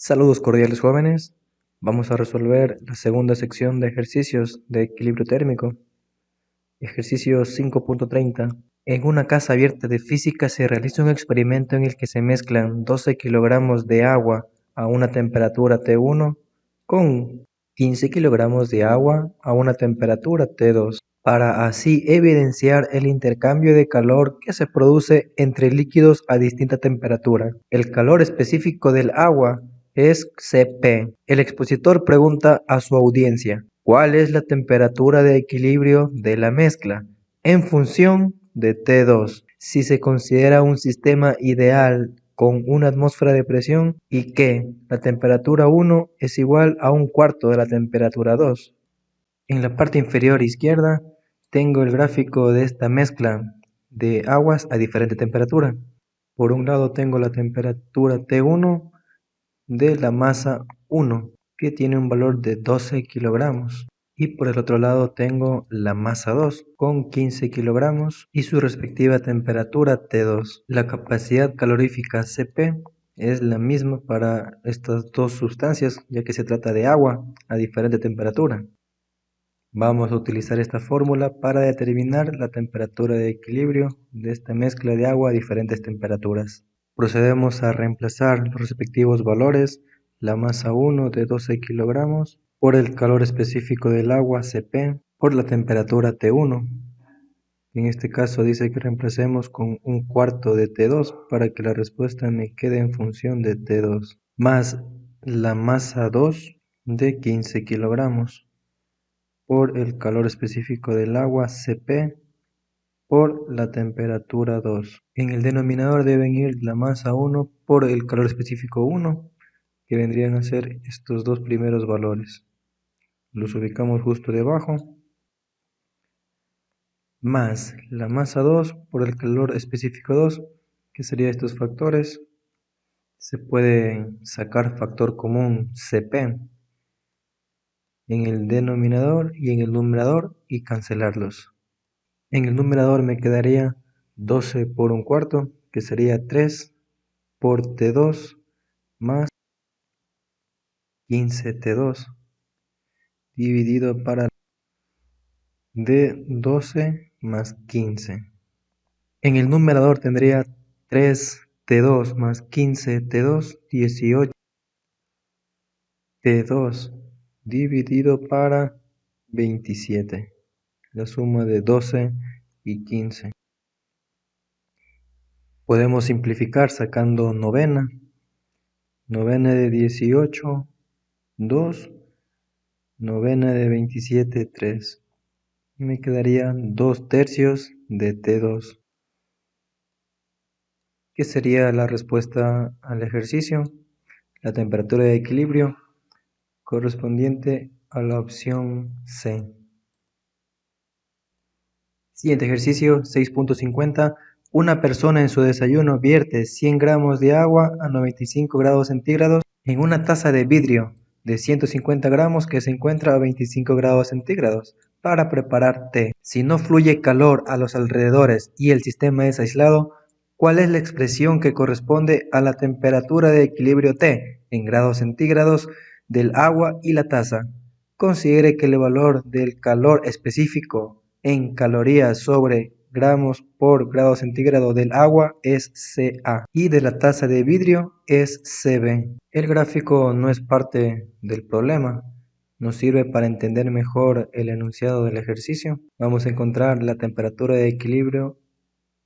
Saludos cordiales jóvenes, vamos a resolver la segunda sección de ejercicios de equilibrio térmico. Ejercicio 5.30. En una casa abierta de física se realiza un experimento en el que se mezclan 12 kilogramos de agua a una temperatura T1 con 15 kilogramos de agua a una temperatura T2, para así evidenciar el intercambio de calor que se produce entre líquidos a distinta temperatura. El calor específico del agua es Cp. El expositor pregunta a su audiencia: ¿cuál es la temperatura de equilibrio de la mezcla en función de T2 si se considera un sistema ideal con una atmósfera de presión y que la temperatura 1 es igual a un cuarto de la temperatura 2? En la parte inferior izquierda tengo el gráfico de esta mezcla de aguas a diferente temperatura. Por un lado tengo la temperatura T1 de la masa 1, que tiene un valor de 12 kilogramos. Y por el otro lado tengo la masa 2 con 15 kilogramos y su respectiva temperatura T2. La capacidad calorífica Cp es la misma para estas dos sustancias, ya que se trata de agua a diferente temperatura. Vamos a utilizar esta fórmula para determinar la temperatura de equilibrio de esta mezcla de agua a diferentes temperaturas. Procedemos a reemplazar los respectivos valores, la masa 1 de 12 kilogramos por el calor específico del agua Cp por la temperatura T1. En este caso dice que reemplacemos con un cuarto de T2 para que la respuesta me quede en función de T2, más la masa 2 de 15 kilogramos por el calor específico del agua Cp por la temperatura 2. En el denominador deben ir la masa 1 por el calor específico 1, que vendrían a ser estos dos primeros valores. Los ubicamos justo debajo, más la masa 2 por el calor específico 2, que serían estos factores. Se puede sacar factor común Cp en el denominador y en el numerador y cancelarlos. En el numerador me quedaría 12 por un cuarto, que sería 3 por T2 más 15 T2 dividido para de 12 más 15. En el numerador tendría 3 T2 más 15 T2, 18 T2 dividido para 27. La suma de 12 y 15. Podemos simplificar sacando novena. Novena de 18, 2. Novena de 27, 3. Y me quedarían 2 tercios de T2. ¿Qué sería la respuesta al ejercicio? La temperatura de equilibrio correspondiente a la opción C. Siguiente ejercicio, 6.50. Una persona en su desayuno vierte 100 gramos de agua a 95 grados centígrados en una taza de vidrio de 150 gramos que se encuentra a 25 grados centígrados para preparar té. Si no fluye calor a los alrededores y el sistema es aislado, ¿cuál es la expresión que corresponde a la temperatura de equilibrio T en grados centígrados del agua y la taza? Considere que el valor del calor específico en calorías sobre gramos por grado centígrado del agua es Ca y de la taza de vidrio es Cb. El gráfico no es parte del problema, nos sirve para entender mejor el enunciado del ejercicio. Vamos a encontrar la temperatura de equilibrio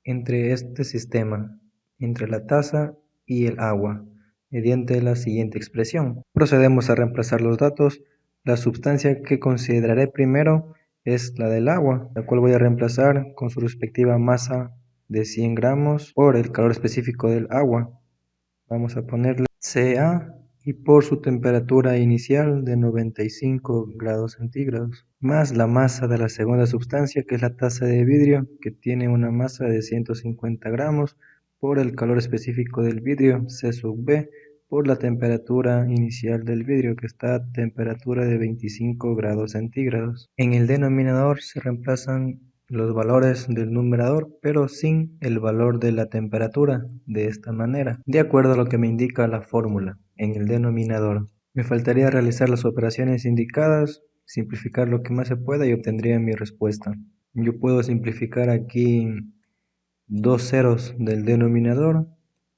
entre este sistema, entre la taza y el agua, mediante la siguiente expresión. Procedemos a reemplazar los datos. La sustancia que consideraré primero es la del agua, la cual voy a reemplazar con su respectiva masa de 100 gramos por el calor específico del agua. Vamos a ponerle Ca y por su temperatura inicial de 95 grados centígrados, más la masa de la segunda sustancia, que es la taza de vidrio, que tiene una masa de 150 gramos, por el calor específico del vidrio, C sub B, por la temperatura inicial del vidrio, que está a temperatura de 25 grados centígrados. En el denominador se reemplazan los valores del numerador, pero sin el valor de la temperatura, de esta manera, de acuerdo a lo que me indica la fórmula. en el denominador. Me faltaría realizar las operaciones indicadas, simplificar lo que más se pueda y obtendría mi respuesta. Yo puedo simplificar aquí 2 ceros del denominador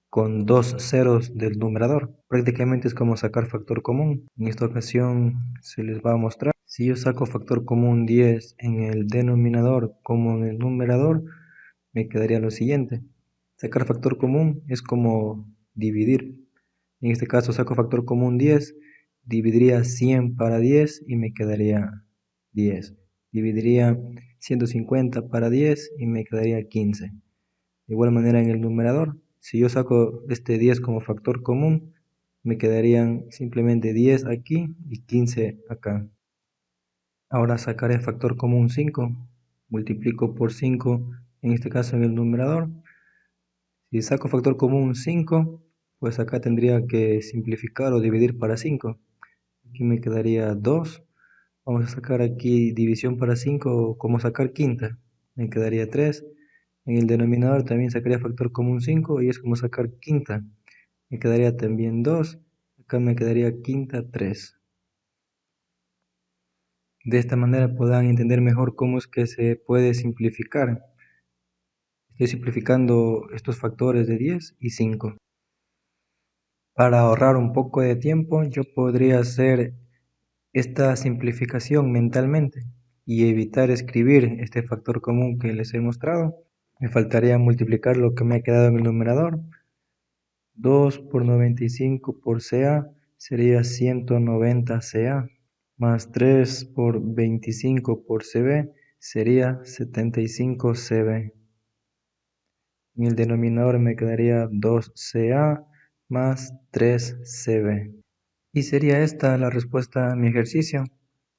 con 2 ceros del numerador. Prácticamente es como sacar factor común. En esta ocasión se les va a mostrar. Si yo saco factor común 10 en el denominador como en el numerador, me quedaría lo siguiente. Sacar factor común es como dividir. En este caso saco factor común 10, dividiría 100 para 10 y me quedaría 10. Dividiría 150 para 10 y me quedaría 15. De igual manera en el numerador, si yo saco este 10 como factor común, me quedarían simplemente 10 aquí y 15 acá. Ahora sacaré factor común 5, multiplico por 5, en este caso en el numerador. Si saco factor común 5, pues acá tendría que simplificar o dividir para 5. Aquí me quedaría 2. Vamos a sacar aquí división para 5 como sacar quinta. Me quedaría 3. En el denominador también sacaría factor común 5 y es como sacar quinta. Me quedaría también 2. Acá me quedaría quinta 3. De esta manera podrán entender mejor cómo es que se puede simplificar. Estoy simplificando estos factores de 10 y 5. Para ahorrar un poco de tiempo, yo podría hacer esta simplificación mentalmente y evitar escribir este factor común que les he mostrado. Me faltaría multiplicar lo que me ha quedado en el numerador. 2 por 95 por CA sería 190 CA, más 3 por 25 por CB sería 75 CB. En el denominador me quedaría 2 CA más 3 CB. Y sería esta la respuesta a mi ejercicio,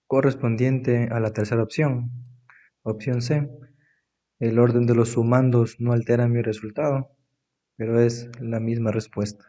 correspondiente a la tercera opción. Opción C. El orden de los sumandos no altera mi resultado, pero es la misma respuesta.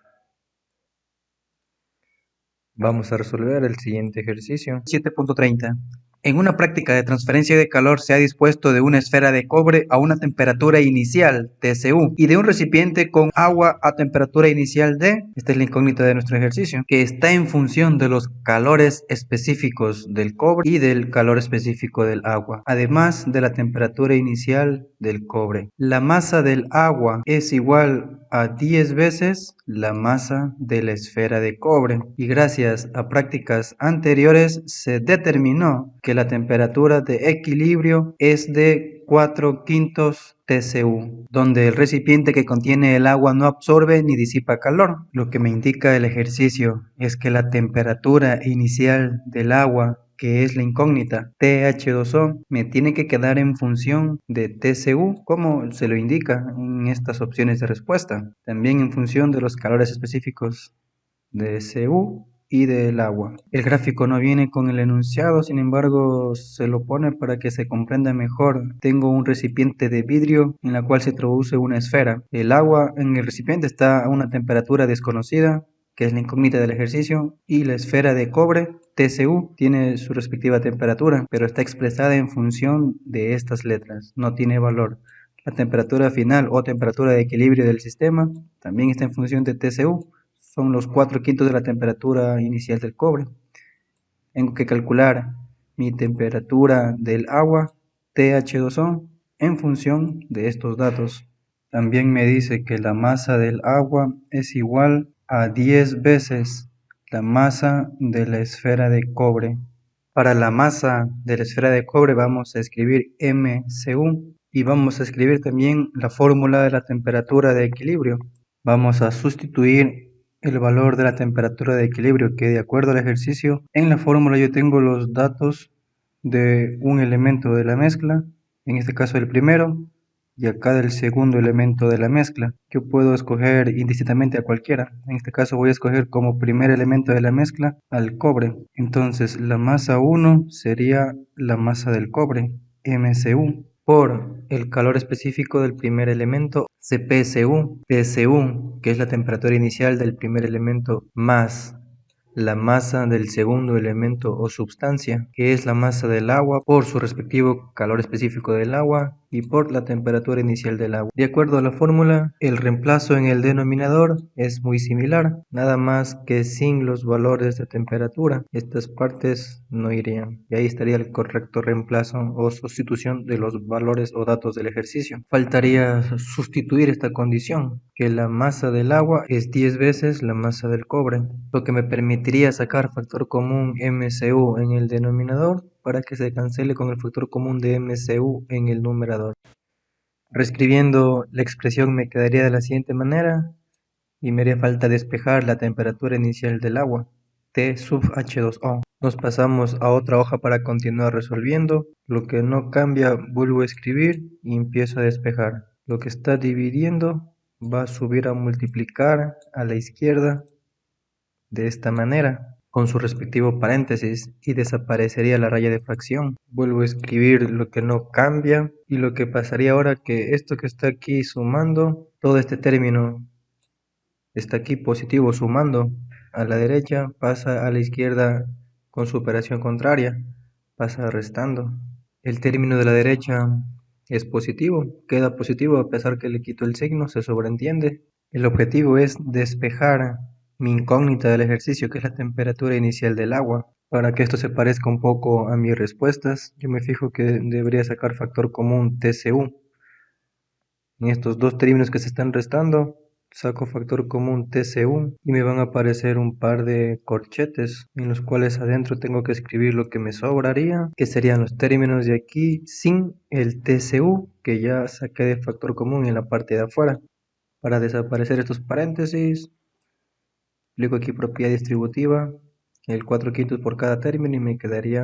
Vamos a resolver el siguiente ejercicio. 7.30. En una práctica de transferencia de calor se ha dispuesto de una esfera de cobre a una temperatura inicial TCU y de un recipiente con agua a temperatura inicial D, esta es la incógnita de nuestro ejercicio, que está en función de los calores específicos del cobre y del calor específico del agua, además de la temperatura inicial del cobre. La masa del agua es igual a 10 veces la masa de la esfera de cobre y gracias a prácticas anteriores se determinó que la temperatura de equilibrio es de 4/5 TCU, donde el recipiente que contiene el agua no absorbe ni disipa calor. Lo que me indica el ejercicio es que la temperatura inicial del agua, que es la incógnita TH2O, me tiene que quedar en función de TCU, como se lo indica en estas opciones de respuesta. También en función de los calores específicos de CU y del agua. El gráfico no viene con el enunciado, sin embargo se lo pone para que se comprenda mejor. Tengo un recipiente de vidrio en la cual se introduce una esfera. El agua en el recipiente está a una temperatura desconocida, que es la incógnita del ejercicio, y la esfera de cobre TCU tiene su respectiva temperatura, pero está expresada en función de estas letras, no tiene valor. La temperatura final o temperatura de equilibrio del sistema también está en función de TCU, son los 4/5 de la temperatura inicial del cobre. Tengo que calcular mi temperatura del agua TH2O en función de estos datos. También me dice que la masa del agua es igual a 10 veces la masa de la esfera de cobre. Para la masa de la esfera de cobre vamos a escribir MCU y vamos a escribir también la fórmula de la temperatura de equilibrio. Vamos a sustituir el valor de la temperatura de equilibrio, que de acuerdo al ejercicio, en la fórmula yo tengo los datos de un elemento de la mezcla, en este caso el primero, y acá del segundo elemento de la mezcla. Yo puedo escoger indistintamente a cualquiera. En este caso voy a escoger como primer elemento de la mezcla al cobre. Entonces la masa 1 sería la masa del cobre, MCU, por el calor específico del primer elemento, CPCU, TCU, que es la temperatura inicial del primer elemento, más la masa del segundo elemento o sustancia, que es la masa del agua por su respectivo calor específico del agua y por la temperatura inicial del agua. De acuerdo a la fórmula, el reemplazo en el denominador es muy similar, nada más que sin los valores de temperatura. Estas partes no irían, y ahí estaría el correcto reemplazo o sustitución de los valores o datos del ejercicio. Faltaría sustituir esta condición, que la masa del agua es 10 veces la masa del cobre, lo que me permitiría sacar factor común MCU en el denominador para que se cancele con el factor común de MCU en el numerador. Reescribiendo la expresión me quedaría de la siguiente manera, y me haría falta despejar la temperatura inicial del agua, T sub H2O. Nos pasamos a otra hoja para continuar resolviendo. Lo que no cambia vuelvo a escribir y empiezo a despejar. Lo que está dividiendo va a subir a multiplicar a la izquierda de esta manera, con su respectivo paréntesis, y desaparecería la raya de fracción. Vuelvo a escribir lo que no cambia, y lo que pasaría ahora que esto que está aquí sumando, todo este término está aquí positivo sumando a la derecha, pasa a la izquierda con su operación contraria, pasa restando. El término de la derecha es positivo, queda positivo a pesar que le quito el signo, se sobreentiende. El objetivo es despejar mi incógnita del ejercicio, que es la temperatura inicial del agua. Para que esto se parezca un poco a mis respuestas, yo me fijo que debería sacar factor común TCU. En estos dos términos que se están restando, saco factor común TCU y me van a aparecer un par de corchetes en los cuales adentro tengo que escribir lo que me sobraría, que serían los términos de aquí sin el TCU que ya saqué de factor común en la parte de afuera. Para desaparecer estos paréntesis, aplico aquí propiedad distributiva, el 4/5 por cada término, y me quedaría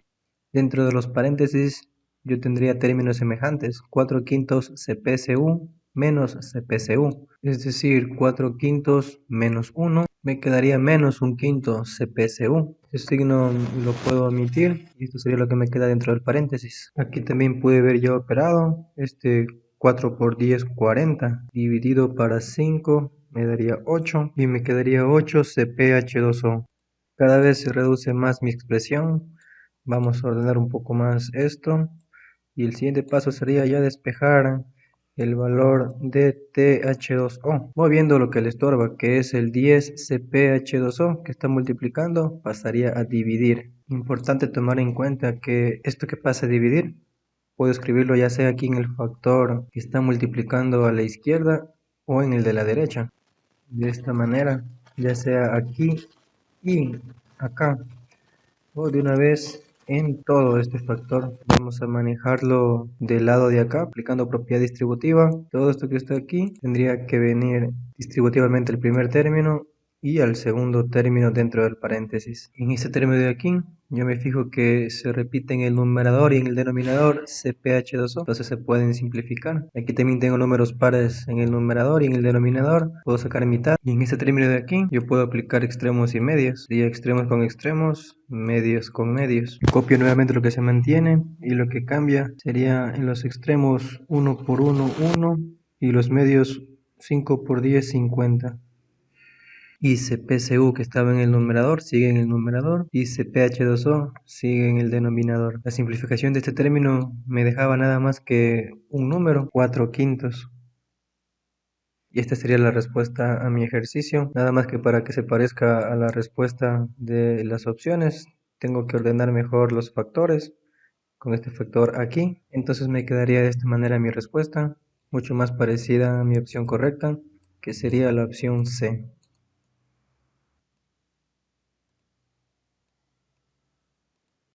dentro de los paréntesis. Yo tendría términos semejantes, 4/5 CPCU menos CPCU, es decir, 4/5 menos 1, me quedaría menos 1/5 CPCU. Este signo lo puedo omitir y esto sería lo que me queda dentro del paréntesis. Aquí también pude ver yo operado, 4 por 10, 40, dividido para 5, me daría 8 y me quedaría 8 CpH2O. Cada vez se reduce más mi expresión. Vamos a ordenar un poco más esto. Y el siguiente paso sería ya despejar el valor de TH2O, moviendo lo que le estorba, que es el 10 CpH2O, que está multiplicando, pasaría a dividir. Importante tomar en cuenta que esto que pasa a dividir, puedo escribirlo ya sea aquí en el factor que está multiplicando a la izquierda o en el de la derecha. De esta manera, ya sea aquí y acá, o de una vez en todo este factor. Vamos a manejarlo del lado de acá, aplicando propiedad distributiva. Todo esto que está aquí tendría que venir distributivamente el primer término y al segundo término dentro del paréntesis. En este término de aquí, yo me fijo que se repite en el numerador y en el denominador CpH2O, entonces se pueden simplificar. Aquí también tengo números pares en el numerador y en el denominador, puedo sacar mitad. Y en este término de aquí, yo puedo aplicar extremos y medios, sería extremos con extremos, medios con medios. Copio nuevamente lo que se mantiene y lo que cambia sería en los extremos 1 por 1, 1 y los medios 5 por 10, 50. Y CPCU que estaba en el numerador sigue en el numerador y CpH2O sigue en el denominador. La simplificación de este término me dejaba nada más que un número, 4/5. Y esta sería la respuesta a mi ejercicio. Nada más que para que se parezca a la respuesta de las opciones, tengo que ordenar mejor los factores con este factor aquí. Entonces me quedaría de esta manera mi respuesta, mucho más parecida a mi opción correcta, que sería la opción C.